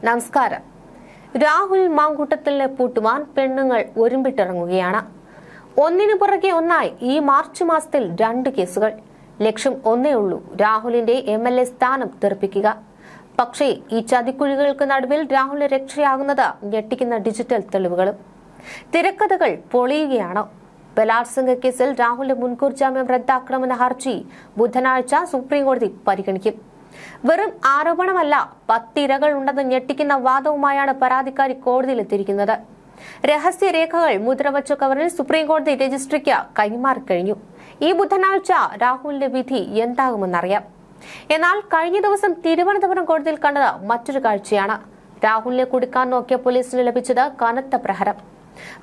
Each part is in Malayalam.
നമസ്കാരം. രാഹുൽ മാങ്കൂട്ടത്തിലെ പൂട്ടുവാൻ പെണ്ണുങ്ങൾ ഒരുമ്പിട്ടിറങ്ങുകയാണ്. ഒന്നിനു പുറകെ ഒന്നായി ഈ മാർച്ച് മാസത്തിൽ 2 കേസുകൾ. ലക്ഷ്യം ഒന്നേ ഉള്ളൂ, രാഹുലിന്റെ MLA സ്ഥാനം തെറിപ്പിക്കുക. പക്ഷേ ഈ ചതിക്കുഴികൾക്ക് നടുവിൽ രാഹുലിന് രക്ഷയാകുന്നത് ഞെട്ടിക്കുന്ന ഡിജിറ്റൽ തെളിവുകളും. തിരക്കഥകൾ പൊളിയുകയാണ്. ബലാത്സംഗ കേസിൽ രാഹുലിന്റെ മുൻകൂർ ജാമ്യം റദ്ദാക്കണമെന്ന ഹർജി ബുധനാഴ്ച സുപ്രീംകോടതി പരിഗണിക്കും. വെറും ആരോപണമല്ല, 10 ഇരകൾ ഉണ്ടെന്ന് ഞെട്ടിക്കുന്ന വാദവുമായാണ് പരാതിക്കാരി കോടതിയിലെത്തിയിരിക്കുന്നത്. രഹസ്യരേഖകൾ മുദ്രവച്ച കവറിൽ സുപ്രീംകോടതി രജിസ്ട്രിക്ക് കൈമാറിക്കഴിഞ്ഞു. ഈ ബുധനാഴ്ച രാഹുലിന്റെ വിധി എന്താകുമെന്നറിയാം. എന്നാൽ കഴിഞ്ഞ ദിവസം തിരുവനന്തപുരം കോടതിയിൽ കണ്ടത് മറ്റൊരു കാഴ്ചയാണ്. രാഹുലിനെ കുടുക്കാൻ നോക്കിയ പോലീസിന് ലഭിച്ചത് കനത്ത പ്രഹരം.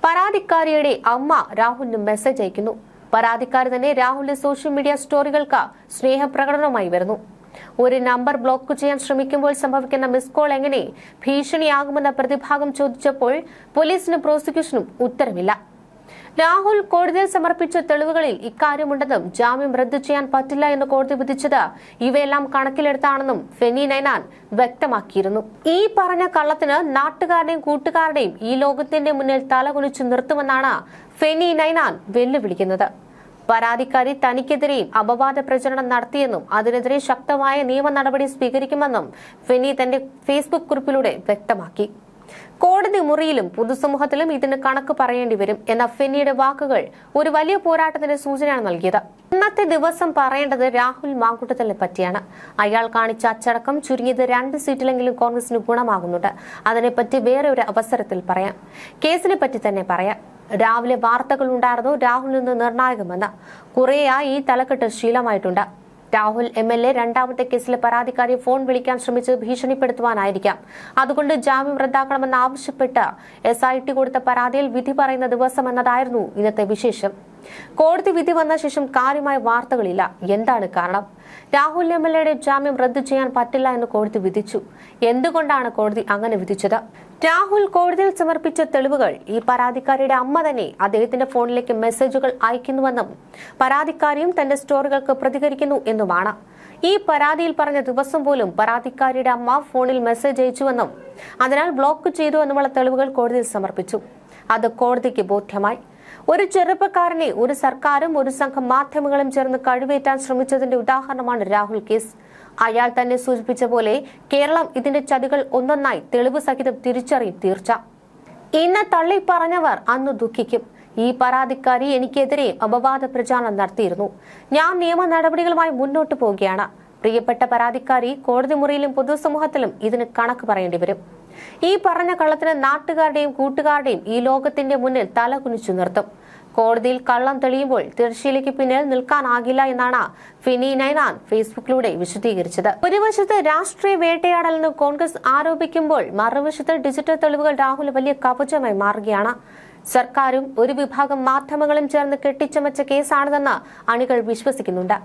പരാതിക്കാരിയുടെ അമ്മ രാഹുലിന് മെസ്സേജ് അയക്കുന്നു. പരാതിക്കാരി തന്നെ രാഹുലിന്റെ സോഷ്യൽ മീഡിയ സ്റ്റോറികൾക്ക് സ്നേഹപ്രകടനവുമായി വരുന്നു. ഒരു നമ്പർ ബ്ലോക്ക് ചെയ്യാൻ ശ്രമിക്കുമ്പോൾ സംഭവിക്കുന്ന മിസ് കോൾ എങ്ങനെ ഭീഷണിയാകുമെന്ന പ്രതിഭാഗം ചോദിച്ചപ്പോൾ പോലീസിനും പ്രോസിക്യൂഷനും ഉത്തരമില്ല. രാഹുൽ കോടതിയിൽ സമർപ്പിച്ച തെളിവുകളിൽ ഇക്കാര്യമുണ്ടെന്നും ജാമ്യം റദ്ദു ചെയ്യാൻ പറ്റില്ല എന്ന് കോടതി വിധിച്ചത് ഇവയെല്ലാം കണക്കിലെടുത്താണെന്നും ഫെനി നൈനാൻ വ്യക്തമാക്കിയിരുന്നു. ഈ പറഞ്ഞ കള്ളത്തിന് നാട്ടുകാരുടെയും കൂട്ടുകാരുടെയും ഈ ലോകത്തിന്റെ മുന്നിൽ തലകുനിച്ചു നിർത്തുമെന്നാണ് ഫെനി നൈനാൻ വെല്ലുവിളിക്കുന്നത്. പരാതിക്കാരി തനിക്കെതിരെയും അപവാദ പ്രചരണം നടത്തിയെന്നും അതിനെതിരെ ശക്തമായ നിയമ നടപടി സ്വീകരിക്കുമെന്നും ഫെനി തന്റെ ഫേസ്ബുക്ക് കുറിപ്പിലൂടെ വ്യക്തമാക്കി. കോടതി മുറിയിലും പൊതുസമൂഹത്തിലും ഇതിന് കണക്ക് പറയേണ്ടി വരും എന്ന ഫെനിയുടെ വാക്കുകൾ ഒരു വലിയ പോരാട്ടത്തിന്റെ സൂചനയാണ് നൽകിയത്. ഇന്നത്തെ ദിവസം പറയേണ്ടത് രാഹുൽ മാങ്കൂട്ടത്തിനെ പറ്റിയാണ്. അയാൾ കാണിച്ച അച്ചടക്കം ചുരുങ്ങിയത് 2 സീറ്റിലെങ്കിലും കോൺഗ്രസിന് ഗുണമാകുന്നുണ്ട്. അതിനെപ്പറ്റി വേറെ ഒരു അവസരത്തിൽ പറയാം. കേസിനെ പറ്റി തന്നെ പറയാം. രാവിലെ വാർത്തകൾ ഉണ്ടായിരുന്നു രാഹുൽ നിന്ന് നിർണായകമെന്ന്. കുറേയായി ഈ തലക്കെട്ട് ശീലമായിട്ടുണ്ട്. രാഹുൽ MLA രണ്ടാമത്തെ കേസിലെ പരാതിക്കാരി ഫോൺ വിളിക്കാൻ ശ്രമിച്ചത് ഭീഷണിപ്പെടുത്തുവാനായിരിക്കാം. അതുകൊണ്ട് ജാമ്യം റദ്ദാക്കണമെന്ന് ആവശ്യപ്പെട്ട് SIT കൊടുത്ത പരാതിയിൽ വിധി പറയുന്ന ദിവസം എന്നതായിരുന്നു ഇന്നത്തെ വിശേഷം. കോടതി വിധി വന്ന ശേഷം കാര്യമായ വാർത്തകളില്ല. എന്താണ് കാരണം? രാഹുൽ MLAയുടെ ജാമ്യം റദ്ദു ചെയ്യാൻ പറ്റില്ല എന്ന് കോടതി വിധിച്ചു. എന്തുകൊണ്ടാണ് കോടതി അങ്ങനെ വിധിച്ചത്? രാഹുൽ കോടതിയിൽ സമർപ്പിച്ച തെളിവുകൾ ഈ പരാതിക്കാരിയുടെ അമ്മ തന്നെ അദ്ദേഹത്തിന്റെ ഫോണിലേക്ക് മെസ്സേജുകൾ അയക്കുന്നുവെന്നും പരാതിക്കാരിയും തന്റെ സ്റ്റോറികൾക്ക് പ്രതികരിക്കുന്നു എന്നുമാണ്. ഈ പരാതിയിൽ പറഞ്ഞ ദിവസം പോലും പരാതിക്കാരിയുടെ അമ്മ ഫോണിൽ മെസ്സേജ് അയച്ചുവെന്നും അതിനാൽ ബ്ലോക്ക് ചെയ്തു എന്നുമുള്ള തെളിവുകൾ കോടതിയിൽ സമർപ്പിച്ചു. അത് കോടതിക്ക് ബോധ്യമായി. ഒരു ചെറുപ്പക്കാരനെ ഒരു സർക്കാരും ഒരു സംഘം മാധ്യമങ്ങളും ചേർന്ന് കഴിവേറ്റാൻ ശ്രമിച്ചതിന്റെ ഉദാഹരണമാണ് രാഹുൽ കേസ്. അയാൾ തന്നെ സൂചിപ്പിച്ച പോലെ കേരളം ഇതിന്റെ ചതികൾ ഒന്നൊന്നായി തെളിവ് സഹിതം തിരിച്ചറിയും തീർച്ച. ഇന്ന് തള്ളി പറഞ്ഞവർ അന്ന് ദുഃഖിക്കും. ഈ പരാതിക്കാരി എനിക്കെതിരെ അപവാദ പ്രചാരണം നടത്തിയിരുന്നു. ഞാൻ നിയമ നടപടികളുമായി മുന്നോട്ട് പോവുകയാണ്. പ്രിയപ്പെട്ട പരാതിക്കാരി കോടതി മുറിയിലും പൊതുസമൂഹത്തിലും ഇതിന് കണക്ക് പറയേണ്ടി വരും. ഈ പറഞ്ഞ കള്ളത്തിന് നാട്ടുകാരുടെയും കൂട്ടുകാരുടെയും ഈ ലോകത്തിന്റെ മുന്നിൽ തല കുനിച്ചു നിർത്തും. കോടതിയിൽ കള്ളം തെളിയുമ്പോൾ തിരശ്ശീലയ്ക്ക് പിന്നിൽ നിൽക്കാനാകില്ല എന്നാണ് ഫെനി നൈനാൻ ഫേസ്ബുക്കിലൂടെ വിശദീകരിച്ചത്. ഒരു വശത്ത് രാഷ്ട്രീയ വേട്ടയാടലെന്ന് കോൺഗ്രസ് ആരോപിക്കുമ്പോൾ മറുവശത്ത് ഡിജിറ്റൽ തെളിവുകൾ രാഹുൽ വലിയ കവചമായി മാറുകയാണ്. സർക്കാരും ഒരു വിഭാഗം മാധ്യമങ്ങളും ചേർന്ന് കെട്ടിച്ചമച്ച കേസാണിതെന്ന് അണികൾ വിശ്വസിക്കുന്നുണ്ട്.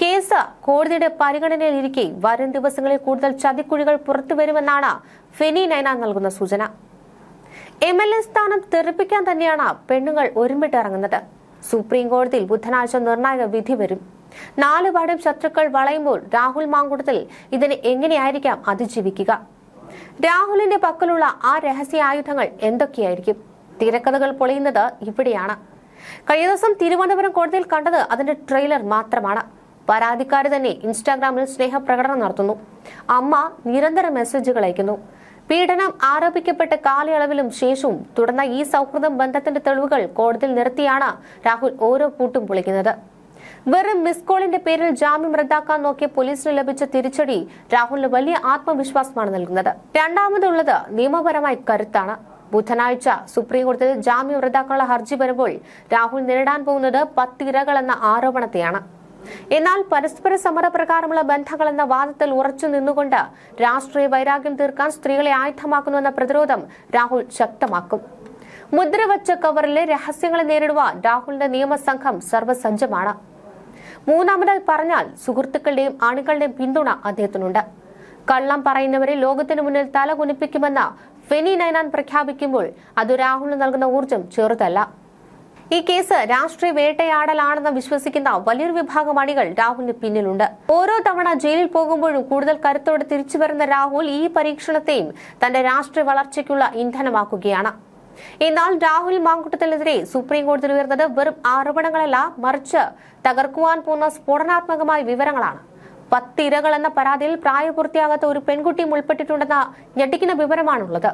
കേസ് കോടതിയുടെ പരിഗണനയിലിരിക്കെ വരും ദിവസങ്ങളിൽ കൂടുതൽ ചതിക്കുഴികൾ പുറത്തുവരുമെന്നാണ് ഫെനി നൈനാൻ നൽകുന്ന സൂചന. MLA സ്ഥാനം തെറിപ്പിക്കാൻ തന്നെയാണ് പെണ്ണുങ്ങൾ ഒരുമിട്ടിറങ്ങുന്നത്. സുപ്രീം കോടതിയിൽ ബുധനാഴ്ച നിർണായക വിധി വരും. 4 പാടും ശത്രുക്കൾ വളയുമ്പോൾ രാഹുൽ മാങ്കൂട്ടത്തിൽ ഇതിനെ എങ്ങനെയായിരിക്കാം അതിജീവിക്കുക? രാഹുലിന്റെ പക്കലുള്ള ആ രഹസ്യ ആയുധങ്ങൾ എന്തൊക്കെയായിരിക്കും? തിരക്കഥകൾ പൊളിയുന്നത് ഇവിടെയാണ്. കഴിഞ്ഞ ദിവസം തിരുവനന്തപുരം കോടതിയിൽ കണ്ടത് അതിന്റെ ട്രെയിലർ മാത്രമാണ്. പരാതിക്കാരി തന്നെ ഇൻസ്റ്റാഗ്രാമിൽ സ്നേഹപ്രകടനം നടത്തുന്നു. അമ്മ നിരന്തരം മെസ്സേജുകൾ അയക്കുന്നു. പീഡനം ആരോപിക്കപ്പെട്ട കാലയളവിലും ശേഷവും തുടർന്ന ഈ സൗഹൃദം ബന്ധത്തിന്റെ തെളിവുകൾ കോടതിയിൽ നിർത്തിയാണ് രാഹുൽ ഓരോ പൂട്ടും പൊളിക്കുന്നത്. വെറും മിസ് കോളിന്റെ പേരിൽ ജാമ്യം റദ്ദാക്കാൻ നോക്കിയ പോലീസിന് ലഭിച്ച തിരിച്ചടി രാഹുലിന് വലിയ ആത്മവിശ്വാസമാണ് നൽകുന്നത്. രണ്ടാമതുള്ളത് നിയമപരമായി കരുത്താണ്. ബുധനാഴ്ച സുപ്രീം കോടതിയിൽ ജാമ്യം റദ്ദാക്കാനുള്ള ഹർജി വരുമ്പോൾ രാഹുൽ നേരിടാൻ പോകുന്നത് 10 ഇരകൾ എന്ന ആരോപണത്തെയാണ്. എന്നാൽ പരസ്പര സമ്മതപ്രകാരമുള്ള ബന്ധങ്ങൾ എന്ന വാദത്തിൽ ഉറച്ചു നിന്നുകൊണ്ട് രാഷ്ട്രീയ വൈരാഗ്യം തീർക്കാൻ സ്ത്രീകളെ ആയുധമാക്കുന്നുവെന്ന പ്രതിരോധം രാഹുൽ ശക്തമാക്കും. മുദ്രവച്ച കവറിലെ രഹസ്യങ്ങളെ നേരിടുവാൻ രാഹുലിന്റെ നിയമസംഘം സർവ്വസജ്ജമാണ്. മൂന്നാമതായി പറഞ്ഞാൽ സുഹൃത്തുക്കളുടെയും അണികളുടെയും പിന്തുണ അദ്ദേഹത്തിനുണ്ട്. കള്ളം പറയുന്നവരെ ലോകത്തിന് മുന്നിൽ തല കുനിപ്പിക്കുമെന്ന് ഫെനി നൈനാൻ പ്രഖ്യാപിക്കുമ്പോൾ അത് രാഹുലിന് നൽകുന്ന ഊർജം ചെറുതല്ല. ഈ കേസ് രാഷ്ട്രീയ വേട്ടയാടലാണെന്ന് വിശ്വസിക്കുന്ന വലിയൊരു വിഭാഗം അണികൾ രാഹുലിന് പിന്നിലുണ്ട്. ഓരോ തവണ ജയിലിൽ പോകുമ്പോഴും കൂടുതൽ കരുത്തോടെ തിരിച്ചു വരുന്ന രാഹുൽ ഈ പരീക്ഷണത്തെയും തന്റെ രാഷ്ട്രീയ വളർച്ചയ്ക്കുള്ള ഇന്ധനമാക്കുകയാണ്. എന്നാൽ രാഹുൽ മാങ്കൂട്ടത്തിനെതിരെ സുപ്രീം കോടതിയിൽ ഉയർന്നത് വെറും ആരോപണങ്ങളല്ല, മറിച്ച് തകർക്കുവാൻ പോകുന്ന സ്ഫോടനാത്മകമായ വിവരങ്ങളാണ്. 10 ഇരകൾ എന്ന പരാതിയിൽ പ്രായപൂർത്തിയാകാത്ത ഒരു പെൺകുട്ടിയും ഉൾപ്പെട്ടിട്ടുണ്ടെന്ന ഞെട്ടിക്കുന്ന വിവരമാണുള്ളത്.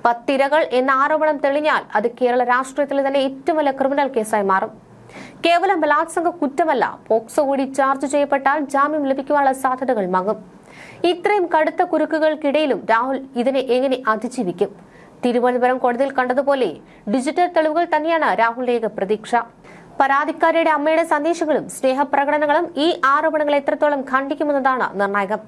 10 ഇരകൾ എന്ന ആരോപണം തെളിഞ്ഞാൽ അത് കേരള രാഷ്ട്രീയത്തിലെ തന്നെ ഏറ്റവും വലിയ ക്രിമിനൽ കേസായി മാറും. കേവലം ബലാത്സംഗ കുറ്റമല്ല, പോക്സോ കൂടി ചാർജ് ചെയ്യപ്പെട്ടാൽ ജാമ്യം ലഭിക്കുവാനുള്ള സാധ്യതകൾ മങ്ങും. ഇത്രയും കടുത്ത കുരുക്കുകൾക്കിടയിലും രാഹുൽ ഇതിനെ എങ്ങനെ അതിജീവിക്കും? തിരുവനന്തപുരം കോടതിയിൽ കണ്ടതുപോലെ ഡിജിറ്റൽ തെളിവുകൾ തന്നെയാണ് രാഹുലിന്റെ ഏക പ്രതീക്ഷ. പരാതിക്കാരിയുടെ അമ്മയുടെ സന്ദേശങ്ങളും സ്നേഹപ്രകടനങ്ങളും ഈ ആരോപണങ്ങൾ എത്രത്തോളം ഖണ്ഡിക്കുമെന്നതാണ് നിർണായകം.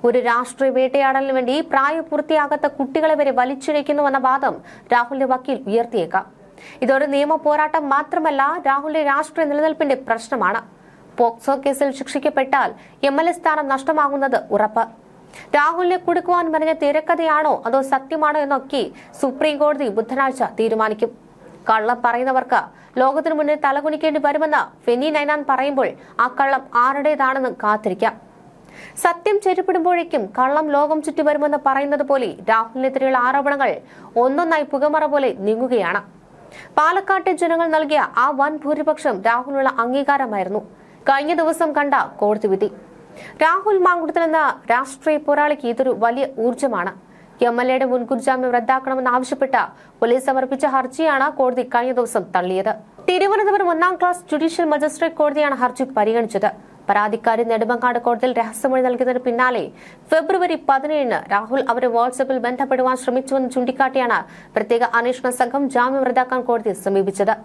ഒരു രാഷ്ട്രീയ വേട്ടയാടലിന് വേണ്ടി പ്രായപൂർത്തിയാകാത്ത കുട്ടികളെ വരെ വലിച്ചിഴയ്ക്കുന്നുവെന്ന വാദം രാഹുലിന്റെ വക്കീൽ ഉയർത്തിയേക്കാം. ഇതൊരു നിയമ പോരാട്ടം മാത്രമല്ല, രാഹുലിന്റെ രാഷ്ട്രീയ നിലനിൽപ്പിന്റെ പ്രശ്നമാണ്. പോക്സോ കേസിൽ ശിക്ഷിക്കപ്പെട്ടാൽ MLA സ്ഥാനം നഷ്ടമാകുന്നത് ഉറപ്പ്. രാഹുലിനെ കുടുക്കുവാൻ പറഞ്ഞ തിരക്കഥയാണോ അതോ സത്യമാണോ എന്നൊക്കെ സുപ്രീം കോടതി ബുധനാഴ്ച തീരുമാനിക്കും. കള്ളം പറയുന്നവർക്ക് ലോകത്തിനു മുന്നിൽ തലകുനിക്കേണ്ടി വരുമെന്ന് ഫെനി നൈനാൻ പറയുമ്പോൾ ആ കള്ളം ആരുടേതാണെന്ന് കാത്തിരിക്കാം. സത്യം ചെരുപ്പിടുമ്പോഴേക്കും കള്ളം ലോകം ചുറ്റി വരുമെന്ന് പറയുന്നത് പോലെ രാഹുലിനെതിരെയുള്ള ആരോപണങ്ങൾ ഒന്നൊന്നായി പുകമറ പോലെ നീങ്ങുകയാണ്. പാലക്കാട്ടെ ജനങ്ങൾ നൽകിയ ആ വൻ ഭൂരിപക്ഷം രാഹുലിനുള്ള അംഗീകാരമായിരുന്നു കഴിഞ്ഞ ദിവസം കണ്ട കോടതി വിധി. രാഹുൽ മാങ്കൂട്ടത്തിൽ എന്ന രാഷ്ട്രീയ പോരാളിക്ക് ഇതൊരു വലിയ ഊർജ്ജമാണ്. MLAയുടെ മുൻകൂർ ജാമ്യം റദ്ദാക്കണമെന്നാവശ്യപ്പെട്ട പോലീസ് സമർപ്പിച്ച ഹർജിയാണ് കോടതി കഴിഞ്ഞ ദിവസം തള്ളിയത്. തിരുവനന്തപുരം 1ാം ക്ലാസ് ജുഡീഷ്യൽ മജിസ്ട്രേറ്റ് കോടതിയാണ് ഹർജി പരിഗണിച്ചത്. പരാതിക്കാരി നെടുമങ്ങാട് കോടതിയിൽ രഹസ്യമൊഴി നൽകിയതിന് പിന്നാലെ ഫെബ്രുവരി 17-ന് രാഹുൽ അവരെ വാട്സ്ആപ്പിൽ ബന്ധപ്പെടുവാൻ ശ്രമിച്ചുവെന്ന് ചൂണ്ടിക്കാട്ടിയാണ് പ്രത്യേക അന്വേഷണ സംഘം ജാമ്യം റദ്ദാക്കാൻ കോടതിയെ സമീപിച്ചത്.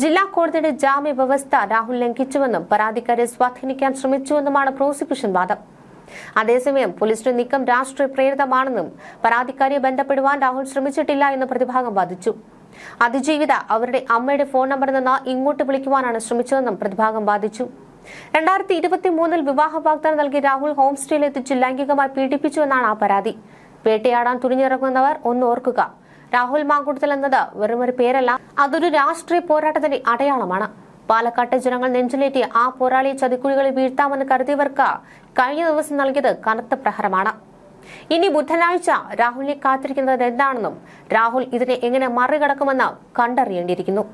ജില്ലാ കോടതിയുടെ ജാമ്യ വ്യവസ്ഥ രാഹുൽ ലംഘിച്ചുവെന്നും പരാതിക്കാരെ സ്വാധീനിക്കാൻ ശ്രമിച്ചുവെന്നുമാണ് പ്രോസിക്യൂഷൻ വാദം. അതേസമയം പോലീസിന്റെ നീക്കം രാഷ്ട്രീയ പ്രേരിതമാണെന്നും പരാതിക്കാരിയെ ബന്ധപ്പെടുവാൻ രാഹുൽ ശ്രമിച്ചിട്ടില്ല എന്ന് പ്രതിഭാഗം വാദിച്ചു. അതിജീവിത അവരുടെ അമ്മയുടെ ഫോൺ നമ്പറിൽ നിന്ന് ഇങ്ങോട്ട് വിളിക്കുവാനാണ് ശ്രമിച്ചതെന്നും പ്രതിഭാഗം വാദിച്ചു. 2023-ൽ വിവാഹ വാഗ്ദാനം നൽകി രാഹുൽ ഹോം സ്റ്റേയിൽ എത്തിച്ച് ലൈംഗികമായി പീഡിപ്പിച്ചുവെന്നാണ് ആ പരാതി. വേട്ടയാടാൻ തുനിഞ്ഞിറങ്ങുന്നവർ ഒന്ന് ഓർക്കുക, രാഹുൽ മാങ്കൂട്ടത്തിൽ എന്നത് വെറുമൊരു പേരല്ല, അതൊരു രാഷ്ട്രീയ പോരാട്ടത്തിന്റെ അടയാളമാണ്. പാലക്കാട്ടെ ജനങ്ങൾ നെഞ്ചിലേറ്റിയ ആ പോരാളിയെ ചതിക്കുഴികളിൽ വീഴ്ത്താമെന്ന് കരുതിയവർക്ക് കഴിഞ്ഞ ദിവസം നൽകിയത് കനത്ത പ്രഹരമാണ്. ഇനി ബുധനാഴ്ച രാഹുലിനെ കാത്തിരിക്കുന്നത് എന്താണെന്നും രാഹുൽ ഇതിനെ എങ്ങനെ മറികടക്കുമെന്ന് കണ്ടറിയേണ്ടിയിരിക്കുന്നു.